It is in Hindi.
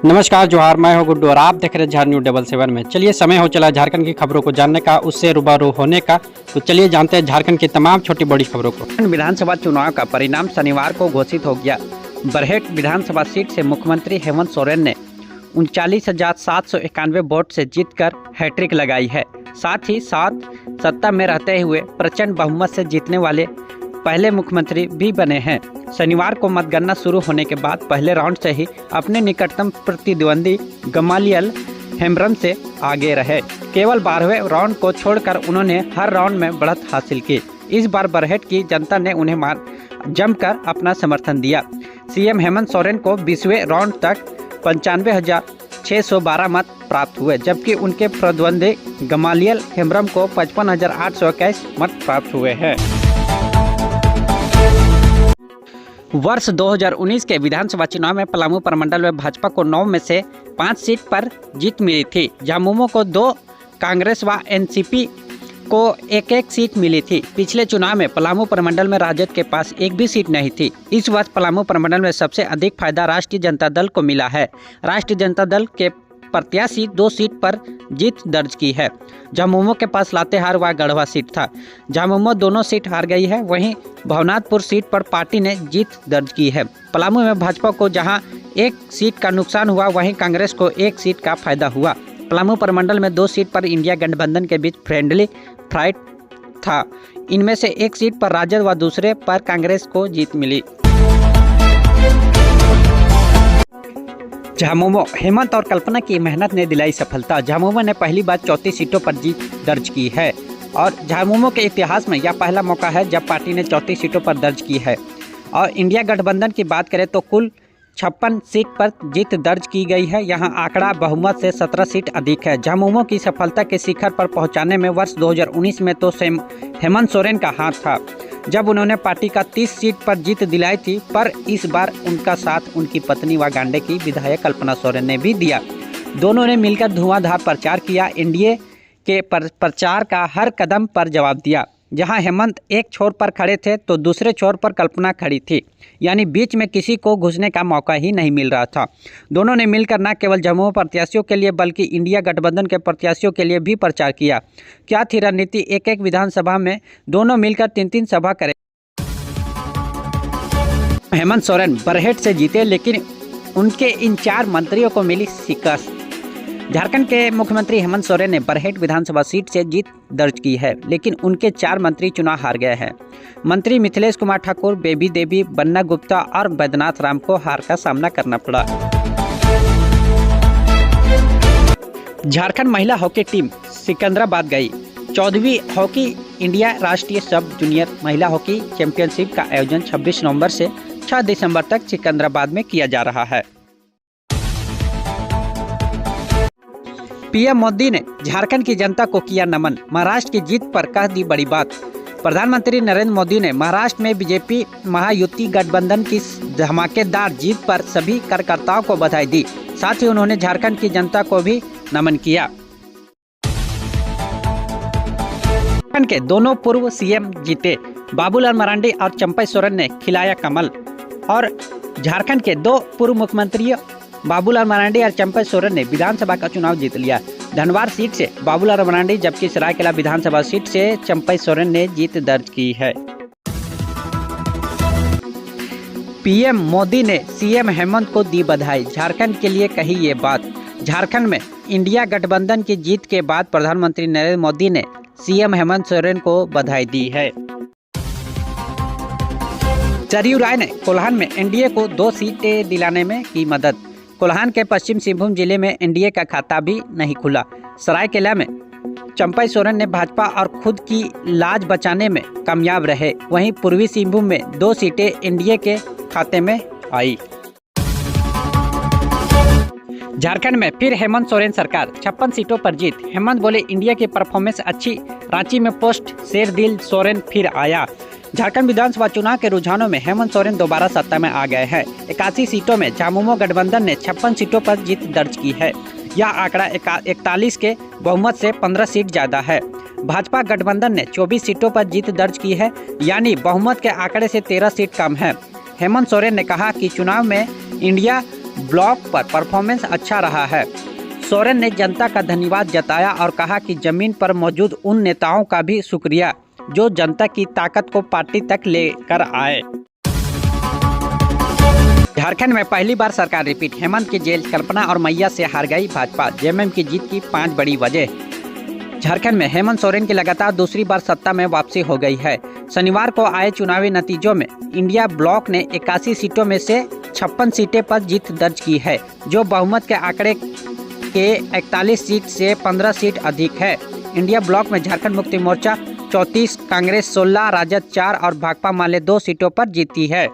नमस्कार जोहार, मैं हूं गुड्डू और आप देख रहे हैं झार न्यूज़ 77 में। चलिए समय हो चला झारखंड की खबरों को जानने का, उससे रूबरू होने का। तो चलिए जानते हैं झारखंड की तमाम छोटी बड़ी खबरों को। विधानसभा चुनाव का परिणाम शनिवार को घोषित हो गया। बरहेट विधानसभा सीट से मुख्यमंत्री हेमंत सोरेन ने 39,791 वोट से जीतकर हैट्रिक लगाई है। साथ ही सत्ता में रहते हुए प्रचंड बहुमत से जीतने वाले पहले मुख्यमंत्री भी बने हैं। शनिवार को मतगणना शुरू होने के बाद पहले राउंड से ही अपने निकटतम प्रतिद्वंदी गमालियल हेम्ब्रम से आगे रहे। केवल 12वें राउंड को छोड़कर उन्होंने हर राउंड में बढ़त हासिल की। इस बार बरहेट की जनता ने उन्हें जमकर अपना समर्थन दिया। सीएम हेमंत सोरेन को 20वें राउंड तक 95,612 मत प्राप्त हुए, जबकि उनके प्रतिद्वंदी गमालियल हेम्ब्रम को 55,821 मत प्राप्त हुए हैं। वर्ष 2019 के विधानसभा चुनाव में पलामू प्रमंडल में भाजपा को 9 में से 5 सीट पर जीत मिली थी। झामुमो को 2, कांग्रेस व एनसीपी को 1-1 सीट मिली थी। पिछले चुनाव में पलामू प्रमंडल में राजद के पास एक भी सीट नहीं थी। इस वर्ष पलामू प्रमंडल में सबसे अधिक फायदा राष्ट्रीय जनता दल को मिला है। राष्ट्रीय जनता दल के प्रत्याशी 2 सीट पर जीत दर्ज की है। झामुमो के पास लातेहार व गढ़वा सीट था। झामुमो दोनों सीट हार गई है। वहीं भवनाथपुर सीट पर पार्टी ने जीत दर्ज की है। पलामू में भाजपा को जहां 1 सीट का नुकसान हुआ, वहीं कांग्रेस को 1 सीट का फायदा हुआ। पलामू प्रमंडल में 2 सीट पर इंडिया गठबंधन के बीच फ्रेंडली फाइट था। इनमें से 1 सीट पर राजद व दूसरे पर कांग्रेस को जीत मिली। झामुमो, हेमंत और कल्पना की मेहनत ने दिलाई सफलता। झामुमो ने पहली बार 34 सीटों पर जीत दर्ज की है और झामुमो के इतिहास में यह पहला मौका है जब पार्टी ने 34 सीटों पर दर्ज की है। और इंडिया गठबंधन की बात करें तो कुल 56 सीट पर जीत दर्ज की गई है। यहां आंकड़ा बहुमत से 17 सीट अधिक है। झामुमो की सफलता के शिखर पर पहुंचाने में वर्ष 2019 में तो हेमंत सोरेन का हाथ था, जब उन्होंने पार्टी का 30 सीट पर जीत दिलाई थी, पर इस बार उनका साथ उनकी पत्नी व गांडे की विधायक कल्पना सोरेन ने भी दिया। दोनों ने मिलकर धुआंधार प्रचार किया। एनडीए के प्रचार का हर कदम पर जवाब दिया। जहां हेमंत एक छोर पर खड़े थे तो दूसरे छोर पर कल्पना खड़ी थी, यानी बीच में किसी को घुसने का मौका ही नहीं मिल रहा था। दोनों ने मिलकर न केवल झामुमो प्रत्याशियों के लिए बल्कि इंडिया गठबंधन के प्रत्याशियों के लिए भी प्रचार किया। क्या थी रणनीति? एक विधानसभा में दोनों मिलकर 3-3 सभा करें। हेमंत सोरेन बरहेट से जीते, लेकिन उनके इन 4 मंत्रियों को मिली शिकस्त। झारखंड के मुख्यमंत्री हेमंत सोरेन ने बरहेट विधानसभा सीट से जीत दर्ज की है, लेकिन उनके 4 मंत्री चुनाव हार गए हैं। मंत्री मिथिलेश कुमार ठाकुर, बेबी देवी, बन्ना गुप्ता और बैद्यनाथ राम को हार का सामना करना पड़ा। झारखंड महिला हॉकी टीम सिकंदराबाद गई। 14वीं हॉकी इंडिया राष्ट्रीय सब जूनियर महिला हॉकी चैंपियनशिप का आयोजन 26 नवंबर से 6 दिसंबर तक सिकंदराबाद में किया जा रहा है। पीएम मोदी ने झारखंड की जनता को किया नमन। महाराष्ट्र की जीत पर कह दी बड़ी बात। प्रधानमंत्री नरेंद्र मोदी ने महाराष्ट्र में बीजेपी महायुति गठबंधन की धमाकेदार जीत पर सभी कार्यकर्ताओं को बधाई दी। साथ ही उन्होंने झारखंड की जनता को भी नमन किया। झारखंड के दोनों पूर्व सीएम जीते। बाबूलाल मरांडी और चंपई सोरेन ने खिलाया कमल। और झारखंड के 2 पूर्व मुख्यमंत्री बाबूलाल मरांडी और चंपई सोरेन ने विधानसभा का चुनाव जीत लिया। धनबाद सीट से बाबूलाल मरांडी, जबकि सरायकेला विधानसभा सीट से चंपई सोरेन ने जीत दर्ज की है। पीएम मोदी ने सीएम हेमंत को दी बधाई। झारखंड के लिए कही ये बात। झारखंड में इंडिया गठबंधन की जीत के बाद प्रधानमंत्री नरेंद्र मोदी ने सीएम हेमंत सोरेन को बधाई दी है। सरयू राय ने कोल्हान में एनडीए को 2 सीटें दिलाने में की मदद। कोल्हान के पश्चिम सिंहभूम जिले में एनडीए का खाता भी नहीं खुला। सरायकेला में चंपई सोरेन ने भाजपा और खुद की लाज बचाने में कामयाब रहे। वहीं पूर्वी सिंहभूम में 2 सीटें एनडीए के खाते में आई। झारखंड में फिर हेमंत सोरेन सरकार, 56 सीटों पर जीत। हेमंत बोले, इंडिया की परफॉर्मेंस अच्छी। रांची में पोस्ट शेरदिल सोरेन फिर आया। झारखंड विधानसभा चुनाव के रुझानों में हेमंत सोरेन दोबारा सत्ता में आ गए हैं। 81 सीटों में झामुमो गठबंधन ने 56 सीटों पर जीत दर्ज की है। यह आंकड़ा 41 के बहुमत से 15 सीट ज़्यादा है। भाजपा गठबंधन ने 24 सीटों पर जीत दर्ज की है, यानी बहुमत के आंकड़े से 13 सीट कम है। हेमंत सोरेन ने कहा कि चुनाव में इंडिया ब्लॉक पर परफॉर्मेंस अच्छा रहा है। सोरेन ने जनता का धन्यवाद जताया और कहा कि जमीन पर मौजूद उन नेताओं का भी शुक्रिया जो जनता की ताकत को पार्टी तक लेकर आए। झारखंड में पहली बार सरकार रिपीट, हेमंत की जेल, कल्पना और मैया से हार गई भाजपा, जेएमएम की जीत की 5 बड़ी वजह। झारखंड में हेमंत सोरेन की लगातार दूसरी बार सत्ता में वापसी हो गई है। शनिवार को आए चुनावी नतीजों में इंडिया ब्लॉक ने 81 सीटों में से 56 सीटें पर जीत दर्ज की है, जो बहुमत के आंकड़े के 41 सीट से 15 सीट अधिक है। इंडिया ब्लॉक में झारखंड मुक्ति मोर्चा 34, कांग्रेस 16, राजद 4 और भाकपा माले 2 सीटों पर जीती है।